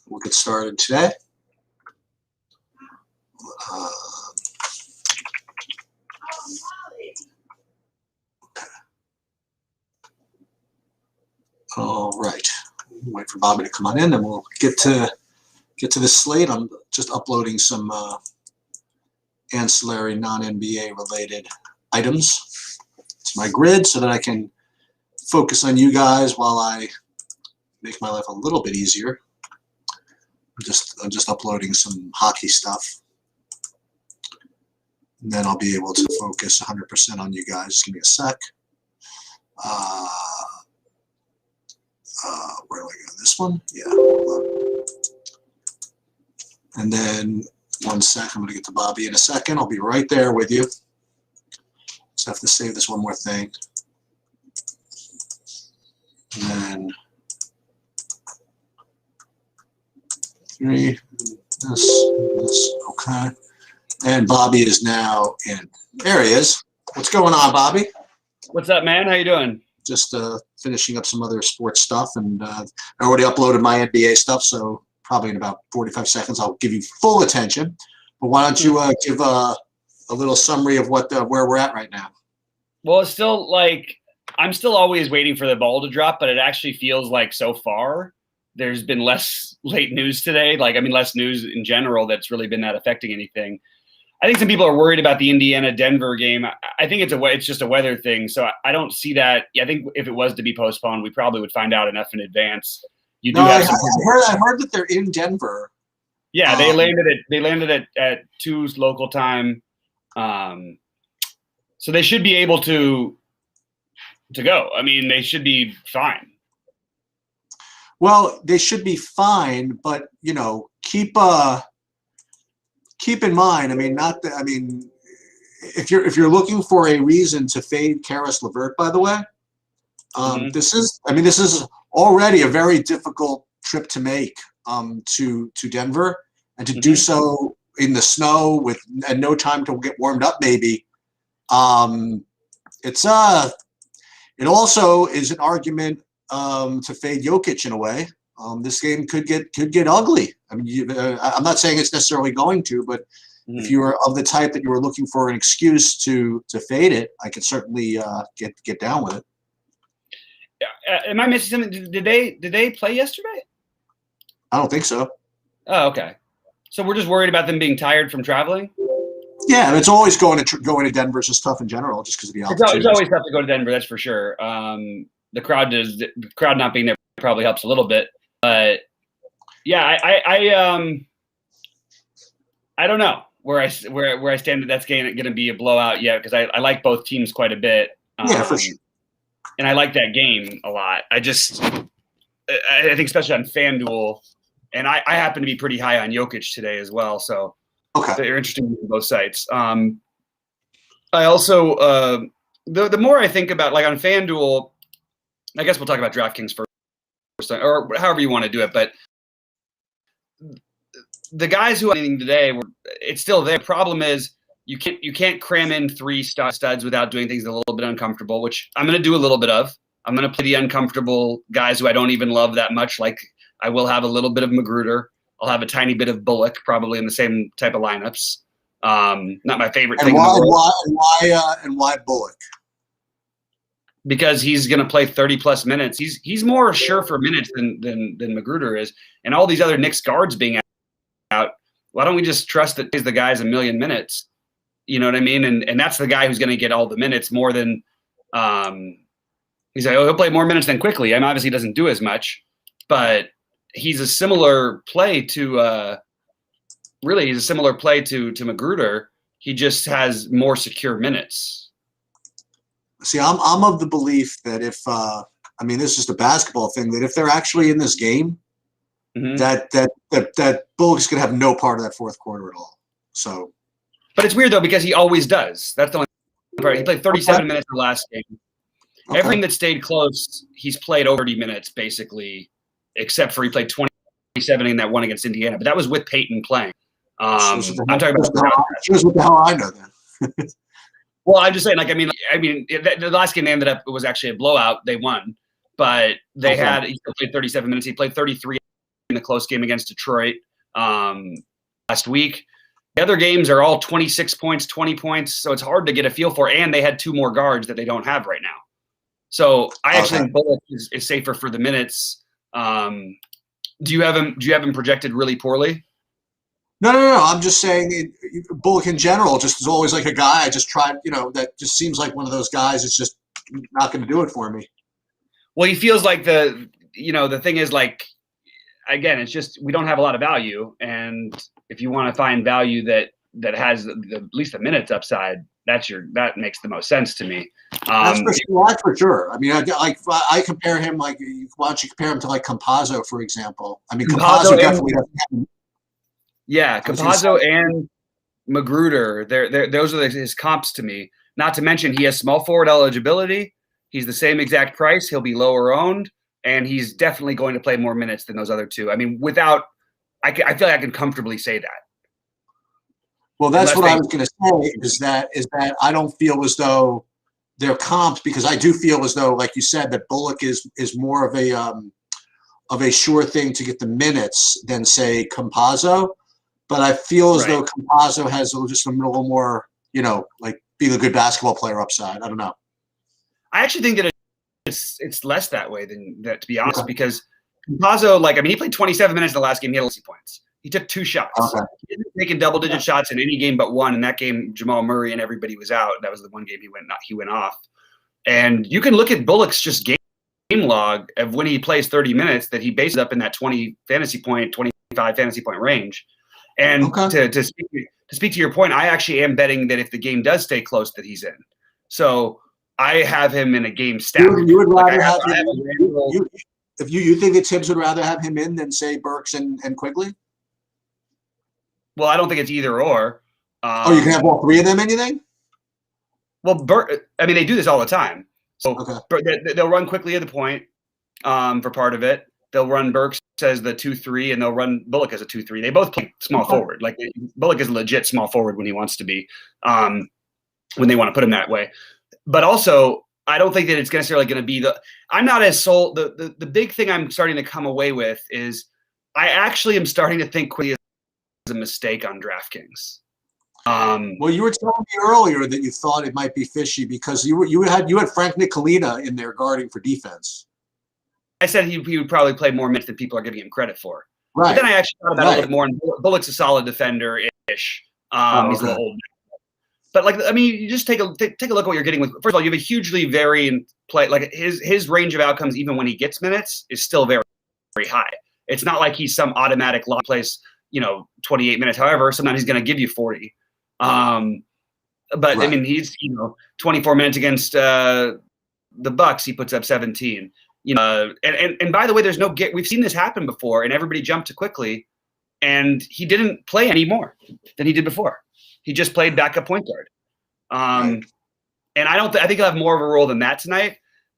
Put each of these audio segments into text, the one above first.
We'll get started today. All right. Wait for Bobby to come on in, and we'll get to the slate. I'm just uploading some ancillary non-NBA related items to my grid so that I can focus on you guys while I make my life a little bit easier. I'm just uploading some hockey stuff, and then I'll be able to focus 100% on you guys. Just give me a sec. Where do I go? This one? Yeah. And then 1 sec. I'm going to get to Bobby in a second. I'll be right there with you. Just have to save this one more thing. And then 3. This. Okay. And Bobby is now in. There he is. What's going on, Bobby? What's up, man? How you doing? Just finishing up some other sports stuff, and I already uploaded my NBA stuff, so probably in about 45 seconds I'll give you full attention. But why don't you give a little summary of where we're at right now? Well, it's still like I'm still always waiting for the ball to drop, but it actually feels like so far there's been less late news today. Less news in general that's really been that affecting anything. I think some people are worried about the Indiana-Denver game. I think it's just a weather thing, so I don't see that. I think if it was to be postponed, we probably would find out enough in advance. I heard that they're in Denver. Yeah, they landed at 2's local time, so they should be able to go. I mean, they should be fine. Well, they should be fine, but keep in mind, if you're looking for a reason to fade Caris LeVert, by the way, this is already a very difficult trip to make to Denver, and to do so in the snow and no time to get warmed up. Maybe it also is an argument to fade Jokic in a way. This game could get ugly. I'm not saying it's necessarily going to, but if you were of the type that you were looking for an excuse to fade it, I could certainly get down with it. Am I missing something? Did they play yesterday? I don't think so. Oh, okay. So we're just worried about them being tired from traveling? Yeah, and it's always going to Denver is just tough in general, just because of the altitude. It's always tough to go to Denver, that's for sure. The crowd not being there probably helps a little bit. But yeah, I don't know where I stand. That's going to be a blowout yet, because I like both teams quite a bit. Yeah, for sure. And I like that game a lot. I think especially on FanDuel, and I happen to be pretty high on Jokic today as well. So okay, they're interesting on both sites. I also the more I think about, like, on FanDuel, I guess we'll talk about DraftKings first, or however you want to do it. But the guys who are winning today, it's still there. The problem is you can't cram in 3 studs without doing things a little bit uncomfortable, which I'm going to do a little bit of. I'm going to play the uncomfortable guys who I don't even love that much. Like, I will have a little bit of Magruder. I'll have a tiny bit of Bullock, probably in the same type of lineups. Not my favorite thing in the world. And why Bullock? Because he's going to play 30-plus minutes. He's more sure for minutes than Magruder is. And all these other Knicks guards being out, why don't we just trust that he's the guy's 1,000,000 minutes? You know what I mean? And that's the guy who's going to get all the minutes more than he'll play more minutes than Quickly. I mean, obviously he doesn't do as much, but he's a similar play to Magruder. He just has more secure minutes. See, I'm of the belief that if this is just a basketball thing, that if they're actually in this game, that Bullock's gonna have no part of that fourth quarter at all. So, but it's weird though, because he always does. That's the only part. He played 37 minutes in the last game. Okay. Everything that stayed close, he's played over 30 minutes basically, except for he played 27 in that one against Indiana. But that was with Peyton playing. I'm talking about. Here's what the hell I know then. Well, I'm just saying, the last game it was actually a blowout. They won, but he still played 37 minutes. He played 33 in the close game against Detroit last week. The other games are all 26 points, 20 points, so it's hard to get a feel for. And they had 2 more guards that they don't have right now. So I actually think Bullock is safer for the minutes. Do you have him projected really poorly? No. I'm just saying Bullock in general just is always like a guy I just tried, that just seems like one of those guys that's just not going to do it for me. Well, he feels like the thing is, like, again, it's just we don't have a lot of value, and if you want to find value that has at least the minutes upside, that makes the most sense to me. That's for sure. I mean, I compare him, like, why don't you compare him to like Campazzo, for example? I mean, Campazzo definitely doesn't have. Yeah, Campazzo and Magruder, those are his comps to me. Not to mention he has small forward eligibility. He's the same exact price. He'll be lower owned, and he's definitely going to play more minutes than those other two. I mean, I feel like I can comfortably say that. Well, that's what I was going to say. Is that I don't feel as though they're comped, because I do feel as though, like you said, that Bullock is more of a sure thing to get the minutes than, say, Campazzo. But I feel as though Campazzo has just a little more, like being a good basketball player upside. I don't know. I actually think that it's less that way than that, to be honest, because Campazzo, he played 27 minutes in the last game. He had 60 points. He took 2 shots. Okay. He didn't take double-digit shots in any game but one. In that game, Jamal Murray and everybody was out. That was the one game he went off. And you can look at Bullock's just game log of when he plays 30 minutes that he bases up in that 25 fantasy point range. And to speak to your point, I actually am betting that if the game does stay close, that he's in. So I have him in a game stack. You would rather have him. If you think that Tibbs would rather have him in than, say, Burks and Quigley? Well, I don't think it's either or. You can have all 3 of them in, you think? Well, they do this all the time. So they'll run Quigley at the point for part of it. They'll run Burks as the 2-3, and they'll run Bullock as a 2-3. They both play small forward. Like, Bullock is a legit small forward when he wants to be, when they want to put him that way. But also, I don't think that it's necessarily going to be I'm not as sold. The big thing I'm starting to come away with is I actually am starting to think Quigley is a mistake on DraftKings. Well, you were telling me earlier that you thought it might be fishy because you had Frank Nicolina in there guarding for defense. I said he would probably play more minutes than people are giving him credit for. Right. But then I actually thought about it a little bit more, and Bullock's a solid defender-ish. He's a little old. But you just take a look at what you're getting with. First of all, you have a hugely varying play. Like, his range of outcomes, even when he gets minutes, is still very, very high. It's not like he's some automatic lock plays, 28 minutes. However, sometimes he's going to give you 40. But I mean, he's 24 minutes against the Bucks. He puts up 17. And by the way, there's no get. We've seen this happen before, and everybody jumped too quickly, and he didn't play any more than he did before. He just played backup point guard. And I think he'll have more of a role than that tonight,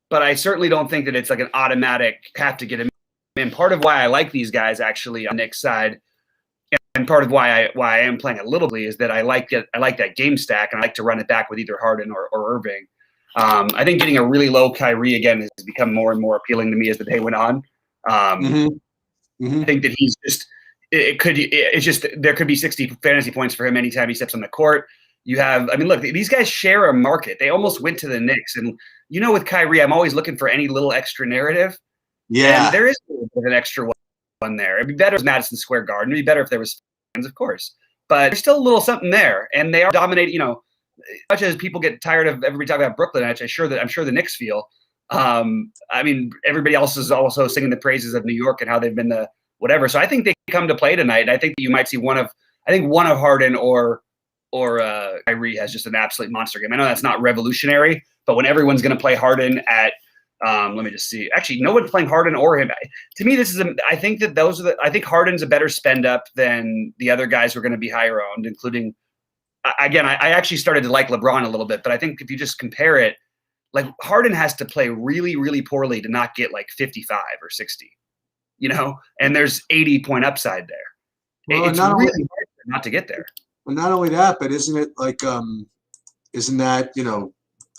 but I certainly don't think that it's like an automatic have to get him in. Part of why I like these guys actually on Nick's side, and part of why I am playing a little bit is that I like that game stack, and I like to run it back with either Harden or Irving. I think getting a really low Kyrie again has become more and more appealing to me as the day went on. I think that he's just there could be 60 fantasy points for him anytime he steps on the court. Look, these guys share a market. They almost went to the Knicks, and with Kyrie, I'm always looking for any little extra narrative. Yeah, and there is a little bit of an extra one there. It'd be better if Madison Square Garden. It'd be better if there was fans, of course, but there's still a little something there, and they are dominating. Much as people get tired of everybody talking about Brooklyn, which I'm sure the Knicks feel. Everybody else is also singing the praises of New York and how they've been the whatever. So I think they come to play tonight, and I think that you might see one of Harden or Kyrie has just an absolute monster game. I know that's not revolutionary, but when everyone's going to play Harden at let me just see. Actually, no one's playing Harden or him. To me, I think that I think Harden's a better spend up than the other guys who are going to be higher owned, including. Again, I actually started to like LeBron a little bit, but I think if you just compare it, like, Harden has to play really, really poorly to not get like 55 or 60, and there's 80-point upside there. Well, it's really hard not to get there. Well, not only that, but isn't it like, isn't that,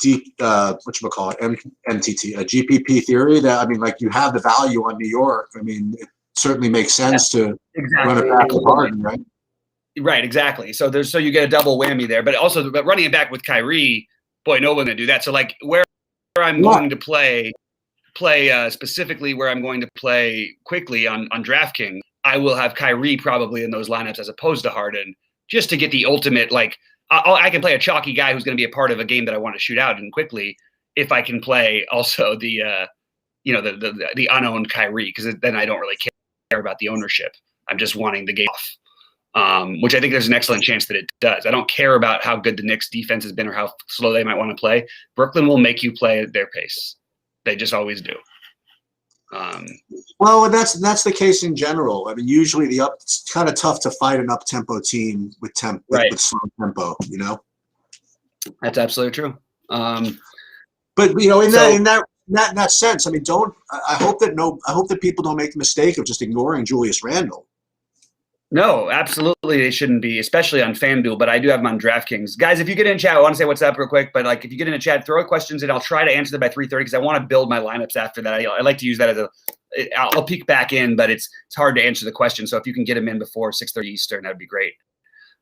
deep, MTT, GPP theory that, you have the value on New York. certainly makes sense to run Exactly. it back with Harden, right? Right, exactly. So you get a double whammy there, but also running it back with Kyrie, boy, no one to do that. So like where I'm going to play specifically where I'm going to play quickly on DraftKings, I will have Kyrie probably in those lineups as opposed to Harden, just to get the ultimate, like I can play a chalky guy who's going to be a part of a game that I want to shoot out in quickly if I can play also the the unowned Kyrie, because then I don't really care about the ownership. I'm just wanting the game off, which I think there's an excellent chance that it does. I don't care about how good the Knicks defense has been or how slow they might want to play. Brooklyn will make you play at their pace. They just always do. Well, that's the case in general. I mean, usually it's kind of tough to fight an up-tempo team with slow tempo. You know, that's absolutely true. But you know, in that sense, I mean, I hope that people don't make the mistake of just ignoring Julius Randle. No, absolutely they shouldn't be, especially on FanDuel, but I do have them on DraftKings. Guys, if you get in chat, I want to say what's up real quick, but like if you get in the chat, throw questions and I'll try to answer them by 3:30 because I want to build my lineups after that. I like to use that as I'll peek back in, but it's hard to answer the question. So if you can get them in before 6:30 Eastern, that'd be great.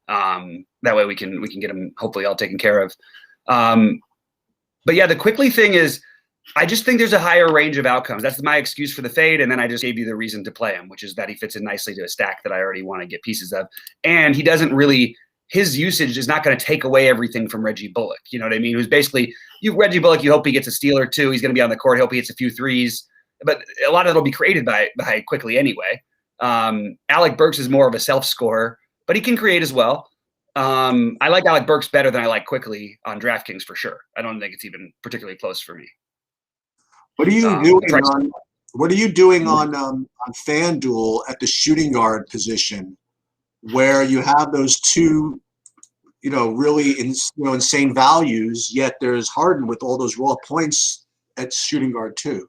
That way we can get them hopefully all taken care of. But yeah, the quickly thing is, I just think there's a higher range of outcomes. That's my excuse for the fade, and then I just gave you the reason to play him, which is that he fits in nicely to a stack that I already want to get pieces of. And he doesn't really – his usage is not going to take away everything from Reggie Bullock. You know what I mean? Who's basically – Reggie Bullock, you hope he gets a steal or two. He's going to be on the court. Hope he hits a few threes. But a lot of it will be created by quickly anyway. Alec Burks is more of a self-scorer, but he can create as well. I like Alec Burks better than I like quickly on DraftKings for sure. I don't think it's even particularly close for me. What are you doing on FanDuel at the shooting guard position, where you have those two, really insane values, yet there's Harden with all those raw points at shooting guard too?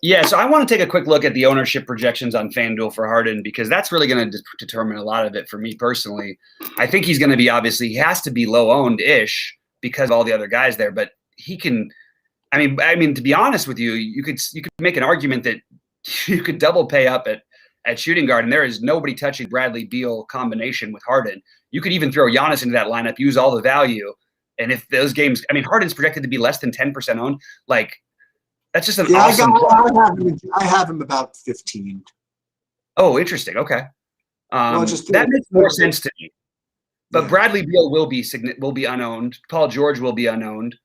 Yeah, so I want to take a quick look at the ownership projections on FanDuel for Harden, because that's really going to determine a lot of it for me personally. I think he's going to be he has to be low owned-ish because of all the other guys there, but he can. I mean, to be honest with you, you could make an argument that you could double pay up at shooting guard, and there is nobody touching Bradley Beal combination with Harden. You could even throw Giannis into that lineup, use all the value, and if those games, Harden's projected to be less than 10% owned, like that's just an awesome. I have him about 15. Oh, interesting. Okay, that makes more sense to me. But yeah. Bradley Beal will be unowned. Paul George will be unowned.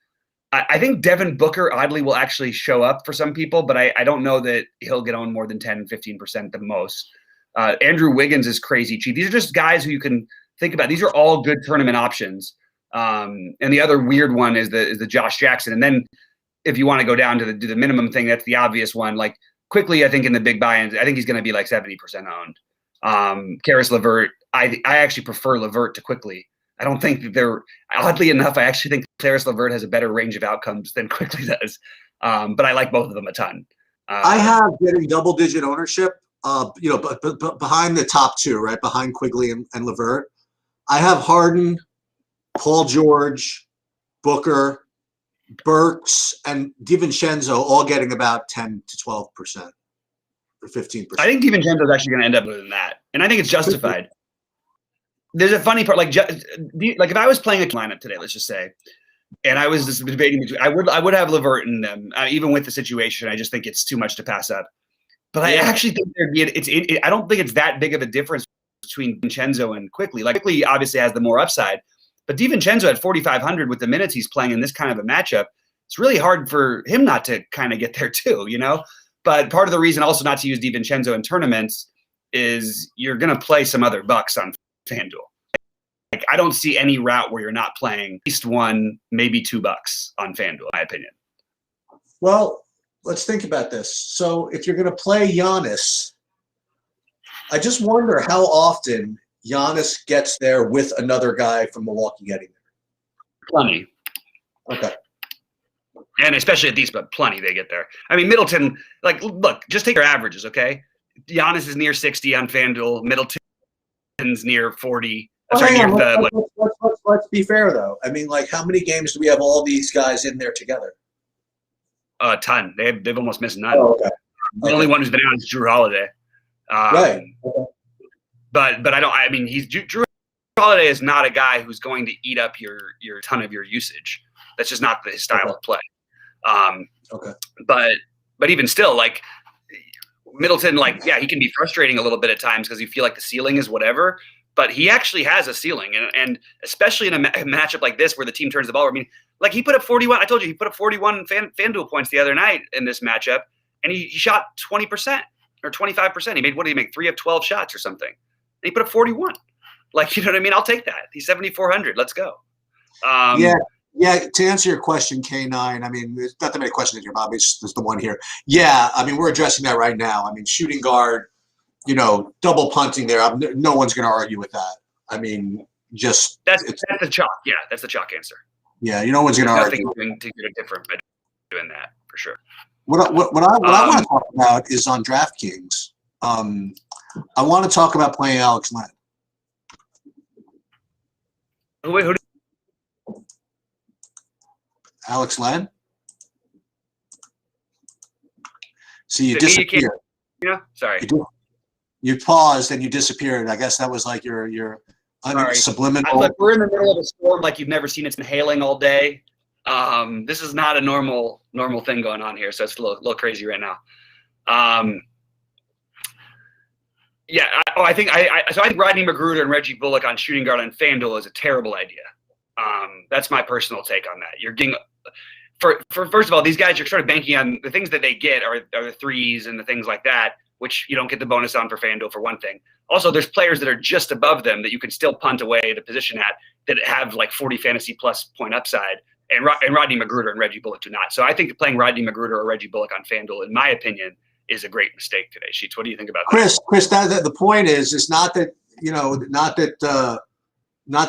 I think Devin Booker, oddly, will actually show up for some people, but I don't know that he'll get owned more than 10, 15% the most. Andrew Wiggins is crazy cheap. These are just guys who you can think about. These are all good tournament options. And the other weird one is the Josh Jackson. And then if you want to go down to the minimum thing, that's the obvious one. Like quickly, I think in the big buy-ins, I think he's going to be like 70% owned. Caris LeVert, I actually prefer LeVert to quickly. I don't think that they're – oddly enough, I actually think Caris LeVert has a better range of outcomes than Quickly does. But I like both of them a ton. I have getting double-digit ownership, but behind the top two, right, behind Quigley and LeVert. I have Harden, Paul George, Booker, Burks, and DiVincenzo all getting about 10 to 12% or 15%. I think DiVincenzo is actually going to end up more than that, and I think it's justified. There's a funny part, like if I was playing a lineup today, let's just say, and I was just debating between, I would have LeVert in them, even with the situation. I just think it's too much to pass up. But I actually think I don't think it's that big of a difference between DiVincenzo and Quickly. Like Quickly obviously has the more upside, but DiVincenzo at 4,500 with the minutes he's playing in this kind of a matchup, it's really hard for him not to kind of get there too, But part of the reason also not to use DiVincenzo in tournaments is you're going to play some other bucks on FanDuel. Like I don't see any route where you're not playing at least $1, maybe $2 on FanDuel, in my opinion. Well, let's think about this. So if you're going to play Giannis, I just wonder how often Giannis gets there with another guy from Milwaukee getting there. Plenty. Okay. And especially at these, but plenty they get there. Middleton, look, just take your averages, okay? Giannis is near 60 on FanDuel. Middleton's near 40. Let's be fair, though. How many games do we have all these guys in there together? A ton. They've almost missed none. Oh, okay. The only one who's been out is Jrue Holiday. Right. But I don't. I mean, Drew Holiday is not a guy who's going to eat up your ton of your usage. That's just not his style of play. Okay. But even still, like Middleton, like he can be frustrating a little bit at times because you feel like the ceiling is whatever. But he actually has a ceiling, and especially in a matchup like this where the team turns the ball. I mean, like he put up 41. I told you he put up 41 FanDuel points the other night in this matchup, and he shot 20% or 25%. He made, what did he make? 3 of 12 shots or something. And he put up 41. Like, you know what I mean? I'll take that. He's 7,400. Let's go. Yeah. To answer your question, K9, I mean, there's not that many questions here, Bobby. There's the one here. Yeah, I mean, we're addressing that right now. I mean, shooting guard, double punting there. No one's going to argue with that. I mean, just that's the chalk. Yeah, that's the chalk answer. Yeah, no one's going to argue. Nothing to get different by doing that for sure. What I want to talk about is on DraftKings. I want to talk about playing Alex Len. Who Alex Len? See, you disappeared. Sorry. You paused and you disappeared. I guess that was like your subliminal. Look, we're in the middle of a storm like you've never seen. It's been hailing all day. This is not a normal thing going on here, so it's a little crazy right now. I think Rodney McGruder and Reggie Bullock on shooting guard on FanDuel is a terrible idea. That's my personal take on that. You're getting first of all, these guys, you're sort of banking on the things that they get are the threes and the things like that, which you don't get the bonus on for FanDuel for one thing. Also, there's players that are just above them that you can still punt away the position at that have like 40 fantasy plus point upside, and Rodney McGruder and Reggie Bullock do not. So I think playing Rodney McGruder or Reggie Bullock on FanDuel, in my opinion, is a great mistake today. Sheets, what do you think about that? Chris, the point is, it's not that not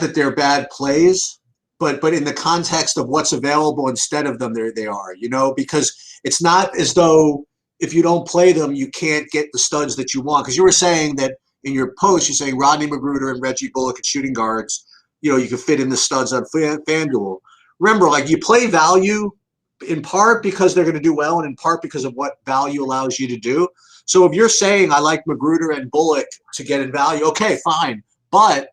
that they're bad plays, but in the context of what's available instead of them, they are, because it's not as though if you don't play them, you can't get the studs that you want. Because you were saying that in your post, you're saying Rodney McGruder and Reggie Bullock at shooting guards, you can fit in the studs on FanDuel. Remember, like, you play value in part because they're going to do well and in part because of what value allows you to do. So if you're saying I like McGruder and Bullock to get in value, okay, fine. But,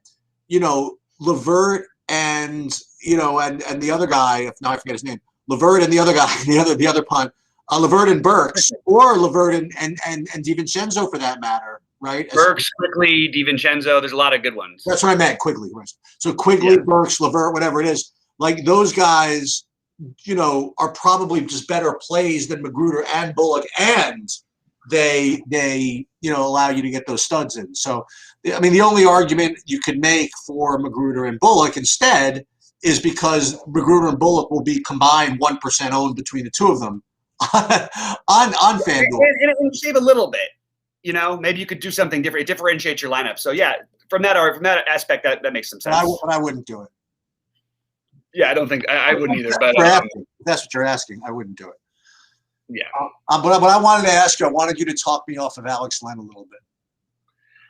LeVert and the other guy, now I forget his name, LeVert and the other guy, the other punt, LeVert and Burks, or LeVert and DiVincenzo for that matter, right? Burks, Quickly, DiVincenzo, there's a lot of good ones. That's what I meant, Quickly. So Quickly, Burks, LeVert, whatever it is, like those guys, are probably just better plays than McGruder and Bullock, and they allow you to get those studs in. So, I mean, the only argument you could make for McGruder and Bullock instead is because McGruder and Bullock will be combined 1% owned between the two of them on FanDuel. And save a little bit, maybe you could do something different. It differentiates your lineup. So yeah, from that aspect, that makes some sense. But I wouldn't do it. Yeah, I don't think I wouldn't either. But that's what you're asking. I wouldn't do it. Yeah. But I wanted to ask you. I wanted you to talk me off of Alex Len a little bit.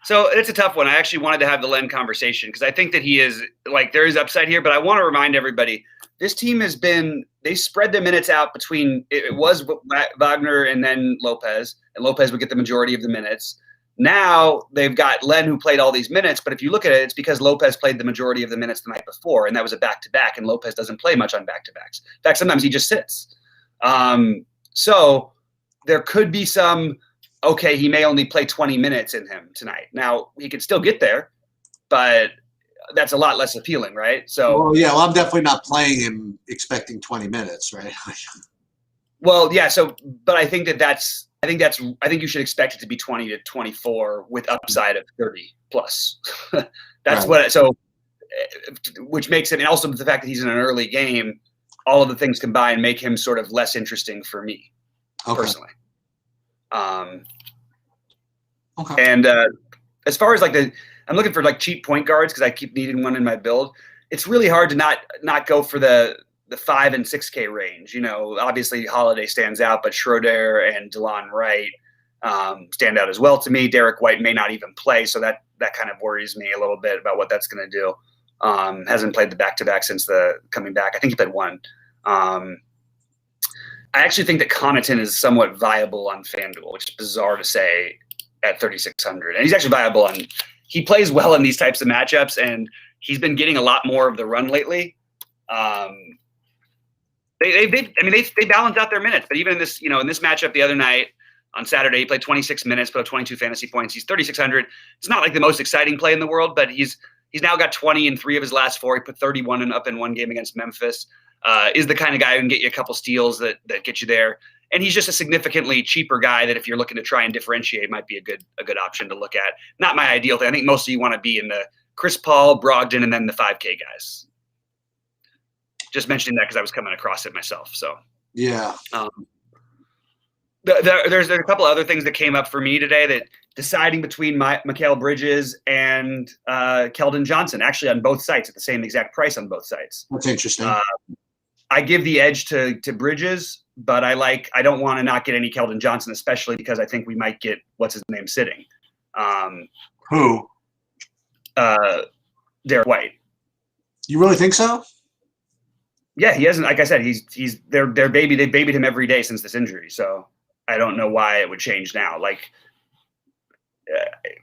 So it's a tough one. I actually wanted to have the Len conversation because I think that he is there is upside here. But I want to remind everybody, this team they spread the minutes out between it was Wagner and then Lopez, and Lopez would get the majority of the minutes. Now they've got Len who played all these minutes, but if you look at it, it's because Lopez played the majority of the minutes the night before, and that was a back-to-back, and Lopez doesn't play much on back-to-backs. In fact, sometimes he just sits. So there could be he may only play 20 minutes in him tonight. Now, he could still get there, but that's a lot less appealing, right? So, I'm definitely not playing him expecting 20 minutes, right? Well, yeah. So, but I think I think you should expect it to be 20 to 24 with upside of 30 plus. That's right. Which makes it, and also the fact that he's in an early game, all of the things combined make him sort of less interesting for me personally. And as far as I'm looking for cheap point guards because I keep needing one in my build. It's really hard to not go for the 5 and 6K range. Obviously Holiday stands out, but Schroeder and DeLon Wright stand out as well to me. Derek White may not even play, so that kind of worries me a little bit about what that's going to do. Hasn't played the back-to-back since the coming back. I think he played one. I actually think that Connaughton is somewhat viable on FanDuel, which is bizarre to say at 3,600, and he's actually viable. And he plays well in these types of matchups, and he's been getting a lot more of the run lately. They balance out their minutes, but even in this matchup the other night on Saturday, he played 26 minutes, put up 22 fantasy points. He's 3,600. It's not like the most exciting play in the world, but he's now got 20 in 3 of his last 4. He put 31 up in one game against Memphis. Is the kind of guy who can get you a couple steals that get you there. And he's just a significantly cheaper guy that if you're looking to try and differentiate, might be a good option to look at. Not my ideal thing. I think mostly you want to be in the Chris Paul, Brogdon, and then the 5K guys. Just mentioning that because I was coming across it myself. So yeah. There's a couple other things that came up for me today that deciding between Mikal Bridges and Keldon Johnson, actually on both sites at the same exact price on both sites. That's interesting. I give the edge to Bridges, but I don't want to not get any Keldon Johnson, especially because I think we might get what's his name sitting. Who? Derek White. You really think so? Yeah, he hasn't. Like I said, he's their baby. They babied him every day since this injury. So I don't know why it would change now. Like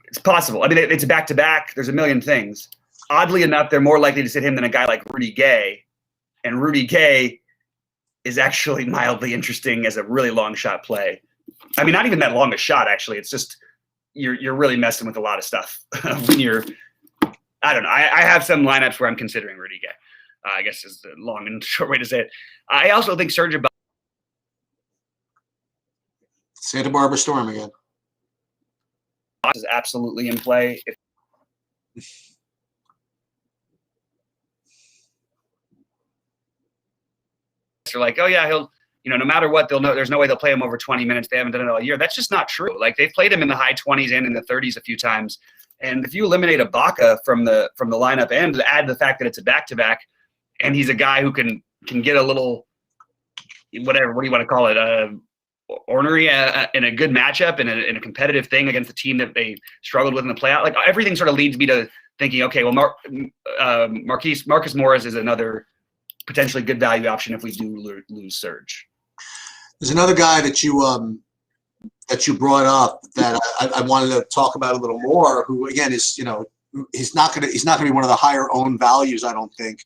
it's possible. I mean, it's a back-to-back. There's a million things. Oddly enough, they're more likely to sit him than a guy like Rudy Gay. And Rudy Gay is actually mildly interesting as a really long shot play. I mean, not even that long a shot, actually. It's just you're really messing with a lot of stuff when you're – I don't know. I have some lineups where I'm considering Rudy Gay. I guess is the long and short way to say it. I also think Serge Ibaka Santa Barbara Storm again. is absolutely in play. They're like, oh yeah, he'll, no matter what, they'll know. There's no way they'll play him over 20 minutes. They haven't done it all year. That's just not true. Like they've played him in the high 20s and in the 30s a few times. And if you eliminate Ibaka from the lineup and add the fact that it's a back-to-back, and he's a guy who can get a little, what do you want to call it, ornery in a good matchup in a competitive thing against a team that they struggled with in the playoff. Like everything sort of leads me to thinking, okay, well, Marcus Morris is another potentially good value option if we do lose Serge. There's another guy that you brought up that I wanted to talk about a little more. Who again is he's not gonna be one of the higher owned values. I don't think.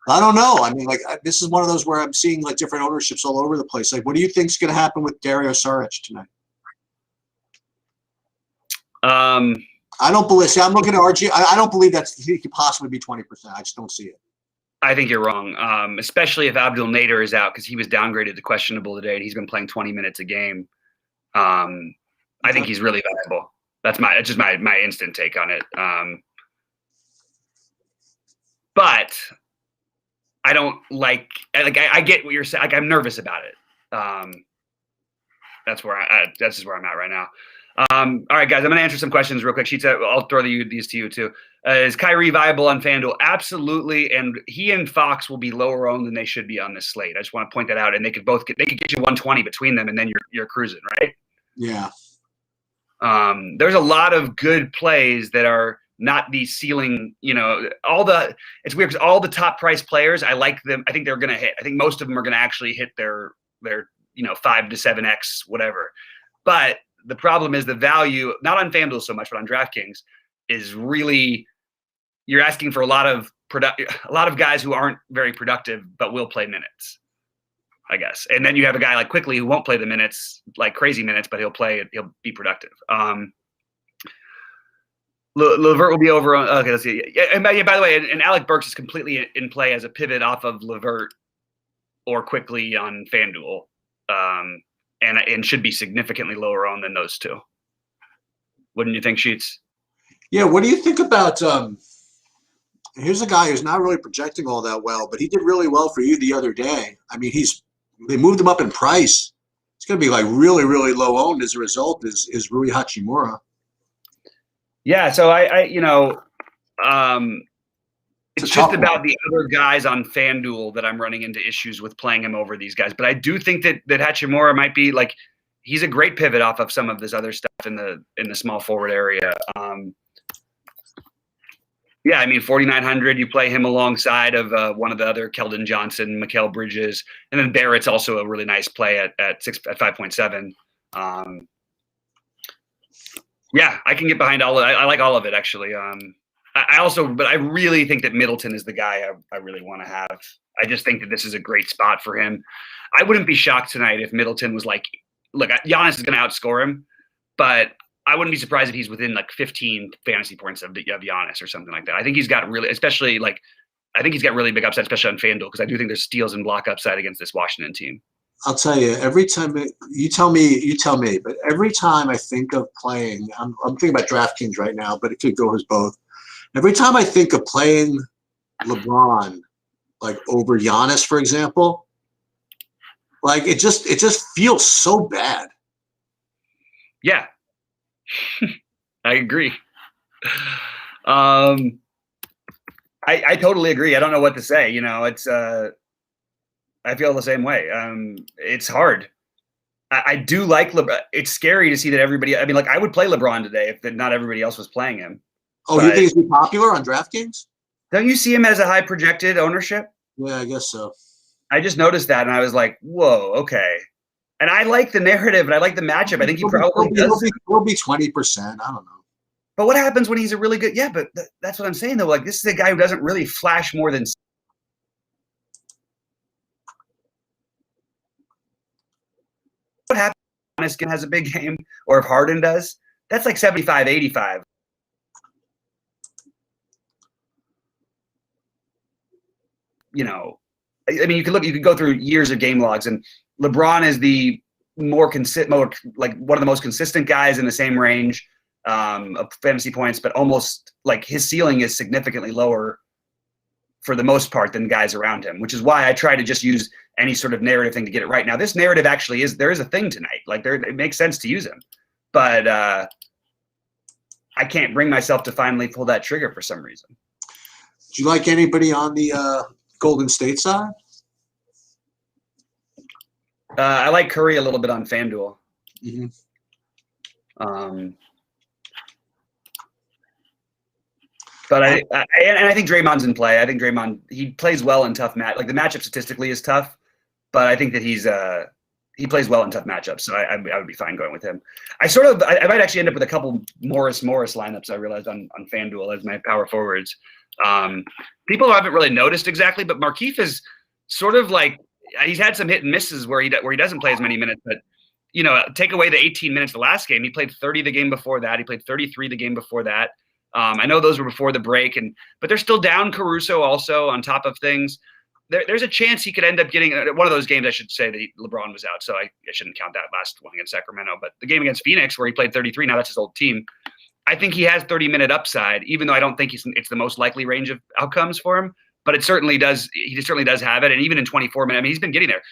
I don't know. I mean, this is one of those where I'm seeing like different ownerships all over the place. Like, what do you think's going to happen with Dario Saric tonight? I don't believe. See, I'm looking at RG. I don't believe he could possibly be 20%. I just don't see it. I think you're wrong, especially if Abdul Nader is out because he was downgraded to questionable today, and he's been playing 20 minutes a game. I think he's really valuable. That's just my instant take on it. But I don't like I get what you're saying. Like I'm nervous about it. That's just where I'm at right now. All right, guys, I'm going to answer some questions real quick. Sheets, I'll throw these to you too. Is Kyrie viable on FanDuel? Absolutely, and he and Fox will be lower owned than they should be on this slate. I just want to point that out, and they could get you 120 between them, and then you're cruising, right? Yeah. There's a lot of good plays that are not the ceiling. It's weird because all the top price players, I like them. I think they're going to hit. I think most of them are going to actually hit their 5 to 7x whatever. But the problem is the value, not on FanDuel so much, but on DraftKings, is really you're asking for a lot of guys who aren't very productive but will play minutes, I guess. And then you have a guy like Quickly who won't play the minutes, like crazy minutes, but he'll be productive. LeVert will be over on. Okay, let's see. Yeah, and by the way, and Alec Burks is completely in play as a pivot off of LeVert or Quickly on FanDuel, and should be significantly lower on than those two. Wouldn't you think, Sheets? Yeah. What do you think about? Here's a guy who's not really projecting all that well, but he did really well for you the other day. I mean, they moved him up in price. It's going to be like really, really low owned as a result. Is Rui Hachimura? Yeah, so it's just about the other guys on FanDuel that I'm running into issues with playing him over these guys. But I do think that Hachimura might be like he's a great pivot off of some of this other stuff in the small forward area. Yeah, I mean 4,900. You play him alongside of one of the other Keldon Johnson, Mikal Bridges, and then Barrett's also a really nice play at 5.7. Yeah, I can get behind all of it. I like all of it actually. But I really think that Middleton is the guy I really want to have. I just think that this is a great spot for him. I wouldn't be shocked tonight if Middleton was like, look, Giannis is going to outscore him, but I wouldn't be surprised if he's within like 15 fantasy points of Giannis or something like that. I think he's got really, especially like, I think he's got really big upside, especially on FanDuel, because I do think there's steals and block upside against this Washington team. I'll tell you, every time you tell me, but every time I think of playing, I'm thinking about DraftKings right now, but it could go as both. Every time I think of playing LeBron, like over Giannis, for example, like it just feels so bad. Yeah, I agree. I totally agree. I don't know what to say. You know, it's I feel the same way. It's hard. I do like LeBron. It's scary to see that everybody. I mean, like I would play LeBron today if not everybody else was playing him. Oh, you think he's popular on DraftKings? Don't you see him as a high projected ownership? Yeah, I guess so. I just noticed that, and I was like, "Whoa, okay." And I like the narrative, and I like the matchup. I think he probably does. He'll be 20%. I don't know. But what happens when he's a really good? Yeah, but that's what I'm saying though. Like this is a guy who doesn't really flash more than. What happens if Giannis has a big game, or if Harden does? That's like 75, 85. You know, I mean, you could go through years of game logs, and LeBron is the more like one of the most consistent guys in the same range of fantasy points, but almost like his ceiling is significantly lower for the most part than guys around him, which is why I try to just use any sort of narrative thing to get it right. Now, this narrative actually there is a thing tonight. Like it makes sense to use him, but I can't bring myself to finally pull that trigger for some reason. Do you like anybody on the Golden State side? I like Curry a little bit on FanDuel. Mm-hmm. But I think Draymond's in play. I think Draymond, he plays well in tough like the matchup statistically is tough, but I think that he plays well in tough matchups. So I would be fine going with him. I might actually end up with a couple Morris lineups. I realized on FanDuel as my power forwards. People haven't really noticed exactly, but Markieff is sort of like, he's had some hit and misses where he doesn't play as many minutes, but you know, take away the 18 minutes the last game. He played 30 the game before that. He played 33 the game before that. I know those were before the break, but they're still down Caruso also on top of things. There's a chance he could end up getting one of those games. I should say that LeBron was out, so I shouldn't count that last one against Sacramento. But the game against Phoenix where he played 33, now that's his old team. I think he has 30-minute upside, even though I don't think it's the most likely range of outcomes for him. But it certainly does. He certainly does have it, and even in 24 minutes, I mean, he's been getting there.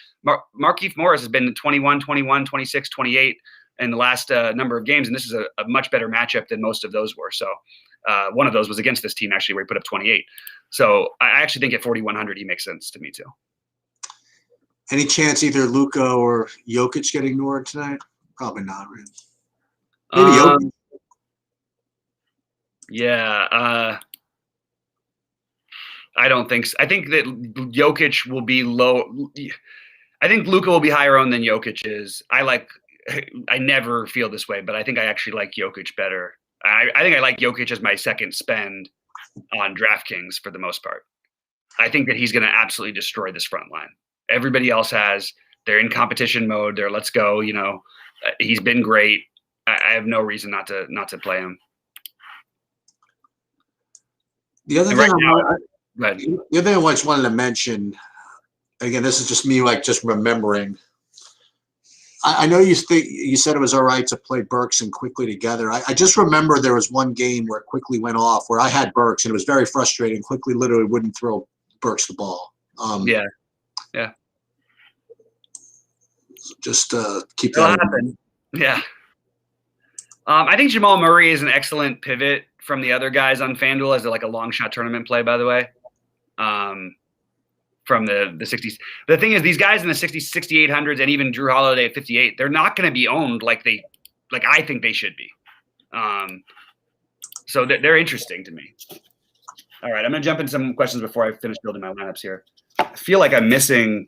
Markieff Morris has been 21, 21, 26, 28 in the last number of games, and this is a much better matchup than most of those were. So one of those was against this team actually, where he put up 28. So I actually think at 4,100 he makes sense to me too. Any chance either Luka or Jokic get ignored tonight? Probably not, really. Maybe Jokic. Yeah. I don't think so. I think that Jokic will be low. I think Luka will be higher owned than Jokic is. I never feel this way, but I think I actually like Jokic better. I think I like Jokic as my second spend on DraftKings for the most part. I think that he's going to absolutely destroy this front line. Everybody else they're in competition mode. They're let's go. You know, he's been great. I have no reason not to play him. The other thing I just wanted to mention, again, this is just me just remembering. I know you said it was all right to play Burks and Quickly together. I just remember there was one game where Quickly went off where I had Burks and it was very frustrating. Quickly literally wouldn't throw Burks the ball. Yeah. Just keep that. Happen. Yeah. I think Jamal Murray is an excellent pivot from the other guys on FanDuel as like a long shot tournament play, by the way. From the 60s. The thing is, these guys in the 60s, 6,800s, and even Drew Holiday at 58, they're not going to be owned like I think they should be. So they're interesting to me. All right, I'm going to jump into some questions before I finish building my lineups here. I feel like I'm missing.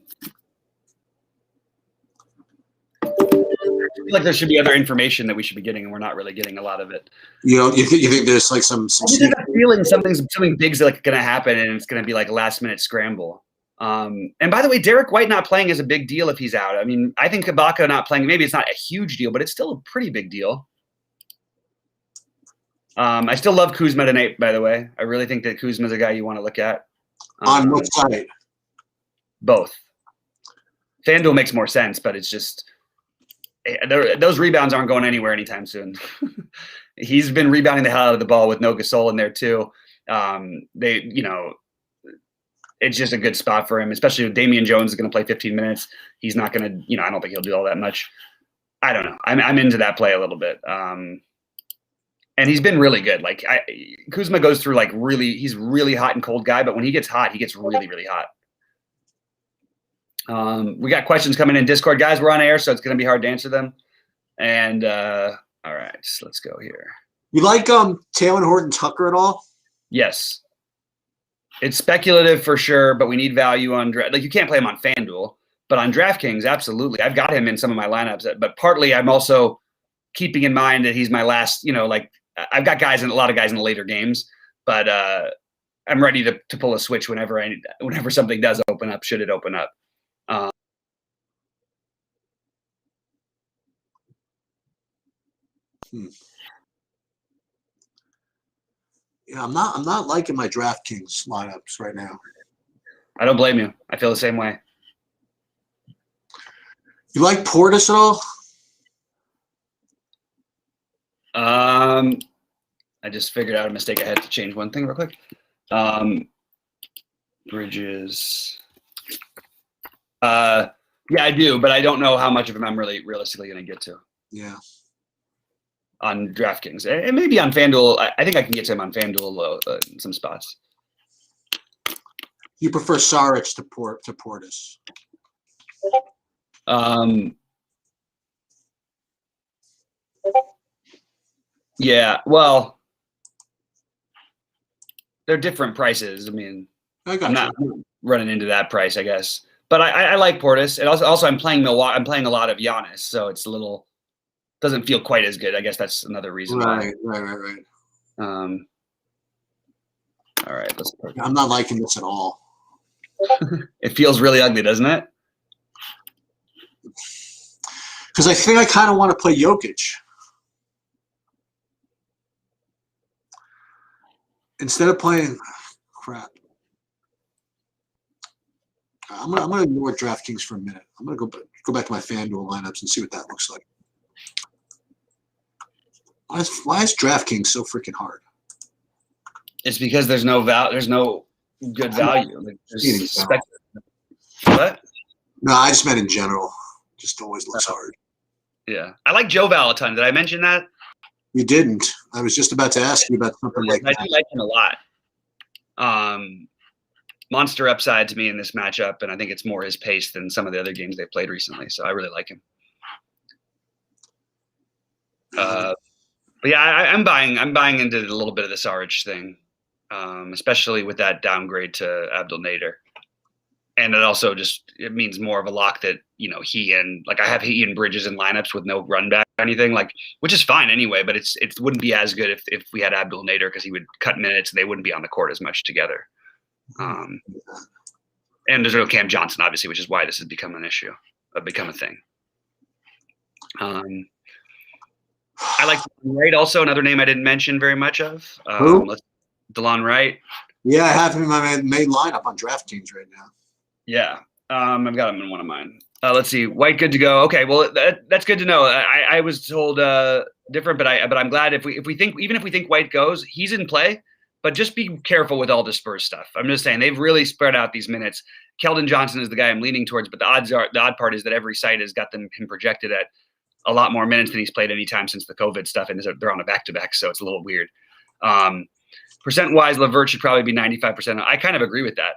feel like there should be other information that we should be getting, and we're not really getting a lot of it. You think there's like some I just have a feeling something big's like going to happen, and it's going to be like a last minute scramble. And by the way, Derek White not playing is a big deal if he's out. I mean, I think Ibaka not playing, maybe it's not a huge deal, but it's still a pretty big deal. I still love Kuzma tonight, by the way. I really think that Kuzma's a guy you want to look at. On what side? Both. FanDuel makes more sense, but it's just those rebounds aren't going anywhere anytime soon. He's been rebounding the hell out of the ball with no Gasol in there too. It's just a good spot for him, especially if Damian Jones is going to play 15 minutes. He's not going to, I don't think he'll do all that much. I don't know. I'm into that play a little bit. And he's been really good. Like Kuzma goes through he's really hot and cold guy, but when he gets hot, he gets really, really hot. We got questions coming in Discord, guys. We're on air, so it's going to be hard to answer them. And all right, let's go here. You like Taylor Horton Tucker at all? Yes. It's speculative for sure, but we need value on you can't play him on FanDuel, but on DraftKings, absolutely. I've got him in some of my lineups, but partly I'm also keeping in mind that he's my last, I've got a lot of guys in the later games, but I'm ready to pull a switch whenever something does open up, should it open up. Yeah, I'm not liking my DraftKings lineups right now. I don't blame you. I feel the same way. You like Portis at all? I just figured out a mistake. I had to change one thing real quick. Bridges. Yeah, I do, but I don't know how much of him I'm really realistically going to get to. Yeah. On DraftKings, and maybe on FanDuel. I think I can get to him on FanDuel in some spots. You prefer Saric to Portis? Yeah, well, they're different prices. I mean, I'm not running into that price, I guess. But I like Portis, and also I'm playing Milwaukee. I'm playing a lot of Giannis, so it's a little doesn't feel quite as good. I guess that's another reason. Right. All right, let's. I'm not liking this at all. It feels really ugly, doesn't it? Because I think I kind of want to play Jokic instead of playing. Crap. I'm gonna ignore DraftKings for a minute. I'm gonna go back to my FanDuel lineups and see what that looks like. Why is DraftKings so freaking hard? It's because there's no good value. What? No, I just meant in general. Just always looks hard. Yeah, I like Joe Val a ton. Did I mention that? You didn't. I was just about to ask you about something like that. I do like him a lot. Monster upside to me in this matchup, and I think it's more his pace than some of the other games they played recently. So I really like him. But yeah, I'm buying into a little bit of the Saric thing, especially with that downgrade to Abdel Nader. And it also it means more of a lock that, I have he and Bridges in lineups with no run back or anything, which is fine anyway, but it wouldn't be as good if we had Abdel Nader because he would cut minutes and they wouldn't be on the court as much together. And there's no Cam Johnson, obviously, which is why this has become an issue, become a thing. I like DeLon Wright, also another name I didn't mention very much of. Who? DeLon Wright. Yeah, I have him in my main lineup on DraftKings right now. Yeah, I've got him in one of mine. Let's see, White good to go. Okay, well that's good to know. I was told different, but I'm glad if we think White goes, he's in play. But just be careful with all the Spurs stuff. I'm just saying they've really spread out these minutes. Keldon Johnson is the guy I'm leaning towards, but the odd part is that every site has got him projected at a lot more minutes than he's played any time since the COVID stuff, and they're on a back-to-back, so it's a little weird. Percent-wise, LeVert should probably be 95%. I kind of agree with that.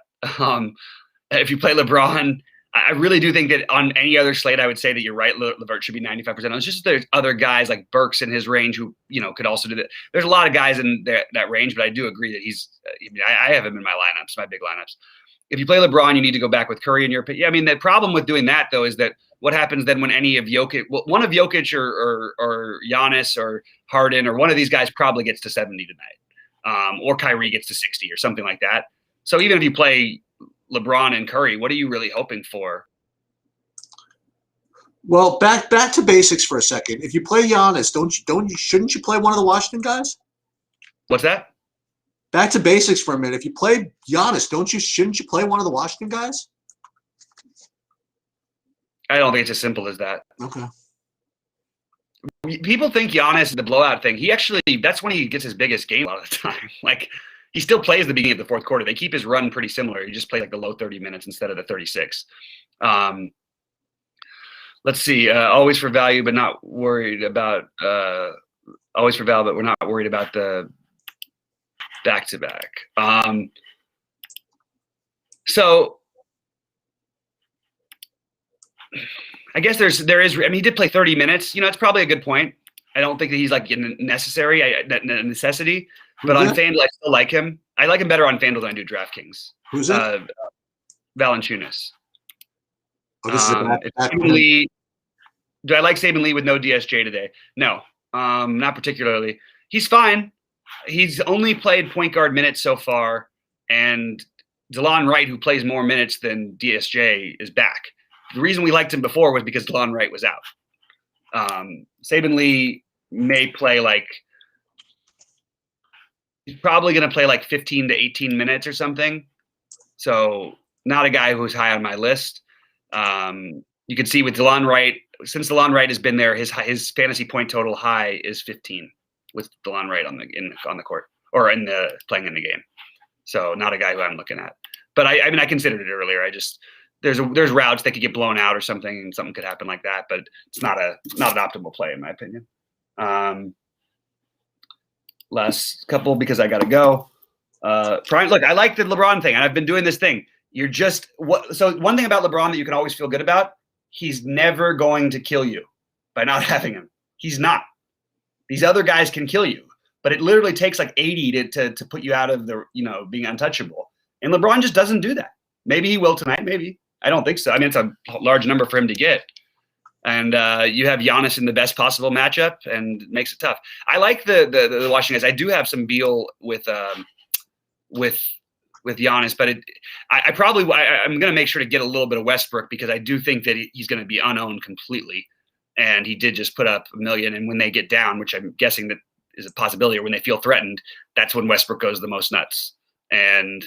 If you play LeBron, I really do think that on any other slate, I would say that you're right. LeVert should be 95%. It's just there's other guys like Burks in his range who could also do that. There's a lot of guys in that range, but I do agree that he's. I have him in my lineups, my big lineups. If you play LeBron, you need to go back with Curry in your pick. Yeah, I mean the problem with doing that though is that what happens then when any of Jokic, well, one of Jokic or Giannis or Harden or one of these guys probably gets to 70 tonight, or Kyrie gets to 60 or something like that. So even if you play LeBron and Curry, what are you really hoping for? Well, back to basics for a second. If you play Giannis, shouldn't you play one of the Washington guys? What's that? Back to basics for a minute. If you play Giannis, shouldn't you play one of the Washington guys? I don't think it's as simple as that. Okay. People think Giannis, the blowout thing, that's when he gets his biggest game a lot of the time. Like, he still plays the beginning of the fourth quarter. They keep his run pretty similar. He just plays like the low 30 minutes instead of the 36. Let's see. Always for value, but not worried about always for value, but we're not worried about the back-to-back. So I guess there is. I mean, he did play 30 minutes. It's probably a good point. I don't think that he's like necessary, a necessity. But on FanDuel, I still like him. I like him better on FanDuel than I do DraftKings. Who's that? Valanciunas. Oh, this is Saben Lee. Do I like Saben Lee with no DSJ today? No, not particularly. He's fine. He's only played point guard minutes so far, and DeLon Wright, who plays more minutes than DSJ, is back. The reason we liked him before was because DeLon Wright was out. Saben Lee may play he's probably going to play like 15 to 18 minutes or something. So not a guy who's high on my list. You can see with DeLon Wright, since DeLon Wright has been there, his fantasy point total high is 15 with DeLon Wright on the court or playing in the game. So not a guy who I'm looking at. But I mean, I considered it earlier. There's routes that could get blown out or something, and something could happen like that. But it's not an optimal play in my opinion. Last couple because I got to go. Brian, look, I like the LeBron thing, and I've been doing this thing. So one thing about LeBron that you can always feel good about, he's never going to kill you by not having him. He's not. These other guys can kill you, but it literally takes like 80 to put you out of the, being untouchable. And LeBron just doesn't do that. Maybe he will tonight. Maybe. I don't think so. I mean, it's a large number for him to get. And you have Giannis in the best possible matchup, and it makes it tough. I like the Washington guys. I do have some Beal with Giannis, but I'm going to make sure to get a little bit of Westbrook because I do think that he's going to be unowned completely. And he did just put up $1 million. And when they get down, which I'm guessing that is a possibility, or when they feel threatened, that's when Westbrook goes the most nuts. And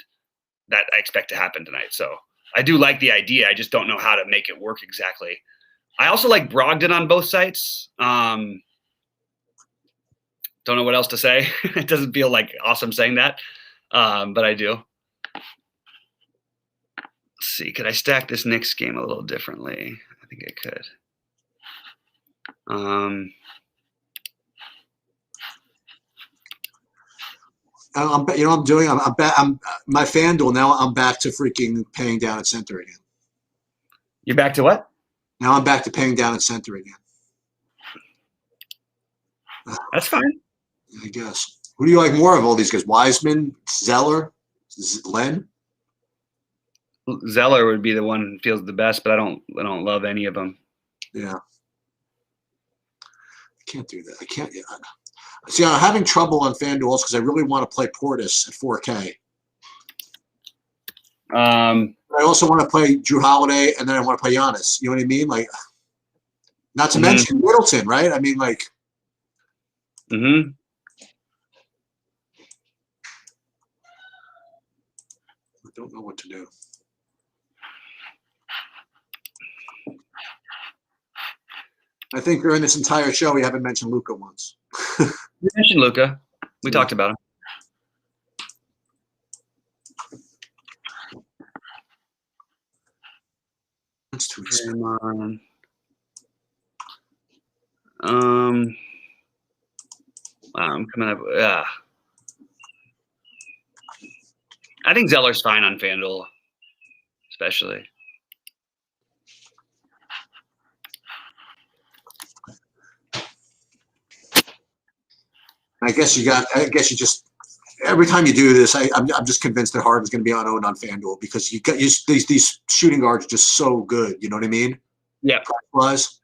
that I expect to happen tonight. So I do like the idea. I just don't know how to make it work exactly. I also like Brogdon on both sites. Don't know what else to say. It doesn't feel like awesome saying that, but I do. Let's see. Could I stack this Knicks game a little differently? I think I could. I'm my FanDuel now. I'm back to freaking paying down at center again. You're back to what? Now I'm back to paying down at center again. That's fine. I guess. Who do you like more of all these guys? Wiseman, Zeller, Len? Zeller would be the one who feels the best, but I don't love any of them. Yeah. I can't do that. I can't. See, I'm having trouble on FanDuel also because I really want to play Portis at 4K. I also want to play Drew Holiday, and then I want to play Giannis. You know what I mean? Like, not to mention Middleton, right? I mean, like. Mm-hmm. I don't know what to do. I think during this entire show we haven't mentioned Luka once. You mentioned Luka. We talked about him. That's too expensive. I'm coming up. I think Zeller's fine on FanDuel, especially. I guess you just every time you do this, I'm just convinced that Harden's going to be unowned on FanDuel because you got these shooting guards are just so good. You know what I mean? Yep. Price-wise.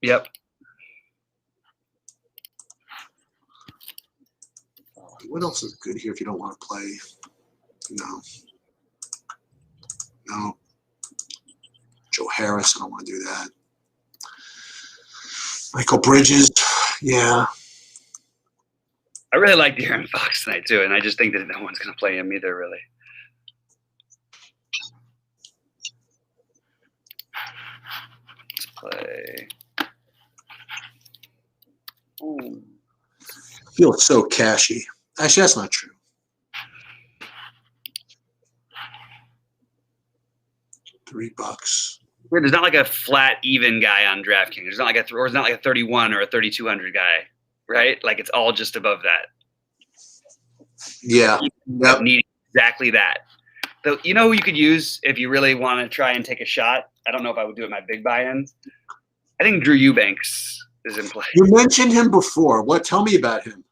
Yep. What else is good here if you don't want to play? No. No. Joe Harris, I don't want to do that. Michael Bridges, yeah. I really like De'Aaron Fox tonight too, and I just think that no one's going to play him either, really. Let's play. Ooh. Feels so cashy. Actually, that's not true. $3. There's not like a flat even guy on DraftKings. There's not like or it's not like a 31 or a 3,200 guy, right? Like it's all just above that. Yeah. Yep. Needing exactly that. So you know who you could use if you really want to try and take a shot? I don't know if I would do it my big buy-in. I think Drew Eubanks is in play. You mentioned him before. What? Tell me about him.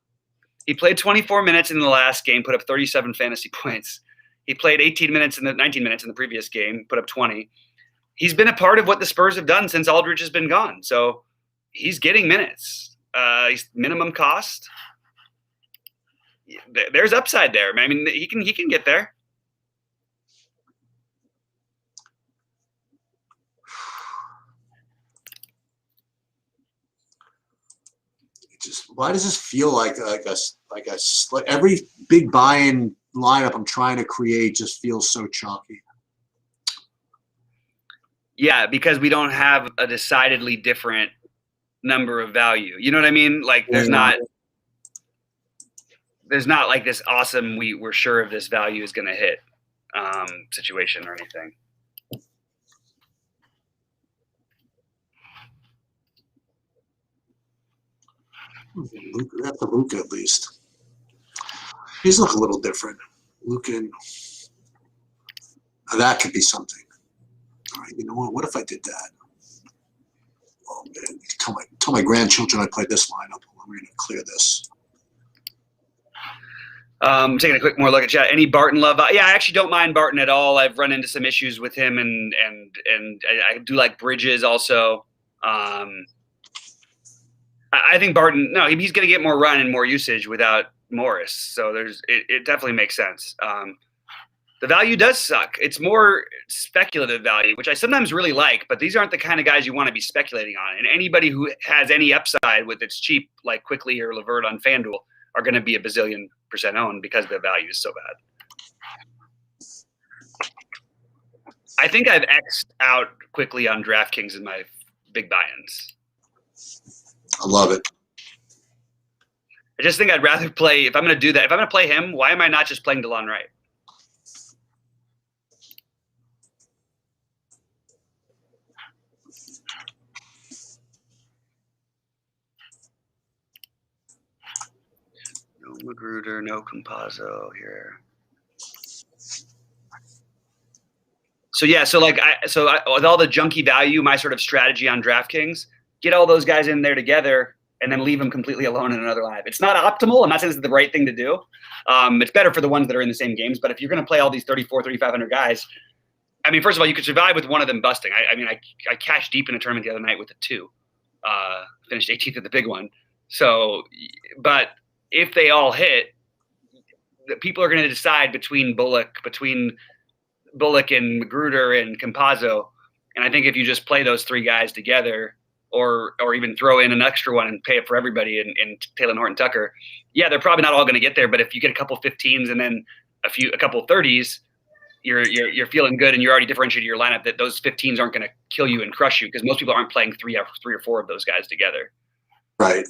He played 24 minutes in the last game, put up 37 fantasy points. He played 19 minutes in the previous game, put up 20. He's been a part of what the Spurs have done since Aldridge has been gone. So he's getting minutes. He's minimum cost. There's upside there. I mean, he can get there. Why does this feel like every big buy-in lineup I'm trying to create just feels so chalky? Yeah, because we don't have a decidedly different number of value. You know what I mean? Like there's not like this awesome we're sure of this value is going to hit situation or anything. That's a Luka at least. He's look a little different. Luka, that could be something. All right, you know what? What if I did that? Oh man, tell my grandchildren I played this lineup. I'm going to clear this. Taking a quick more look at chat. Any Barton love? Yeah, I actually don't mind Barton at all. I've run into some issues with him, and I do like Bridges also. I think Barton. No, he's going to get more run and more usage without Morris. So it definitely makes sense. The value does suck. It's more speculative value, which I sometimes really like, but these aren't the kind of guys you want to be speculating on. And anybody who has any upside with its cheap, like Quickly or Levert on FanDuel, are going to be a bazillion % owned because the value is so bad. I think I've X'd out Quickly on DraftKings in my big buy-ins. I love it. I just think I'd rather play, if I'm going to do that, if I'm going to play him, why am I not just playing DeLon Wright? No Magruder, no Campazzo here. So yeah, with all the junky value, my sort of strategy on DraftKings, get all those guys in there together and then leave them completely alone in another lineup. It's not optimal. I'm not saying it's the right thing to do. It's better for the ones that are in the same games. But if you're going to play all these 3,500 guys, I mean, first of all, you could survive with one of them busting. I cashed deep in a tournament the other night with a 2. Finished 18th at the big one. So, but if they all hit, the people are going to decide between Bullock and Magruder and Campazzo. And I think if you just play those 3 guys together, or even throw in an extra one and pay it for everybody in Taylor Horton Tucker, yeah, they're probably not all going to get there. But if you get a couple 15s and then a couple 30s, you're feeling good, and you're already differentiated your lineup that those 15s aren't going to kill you and crush you, because most people aren't playing 3 or 4 of those guys together. Right.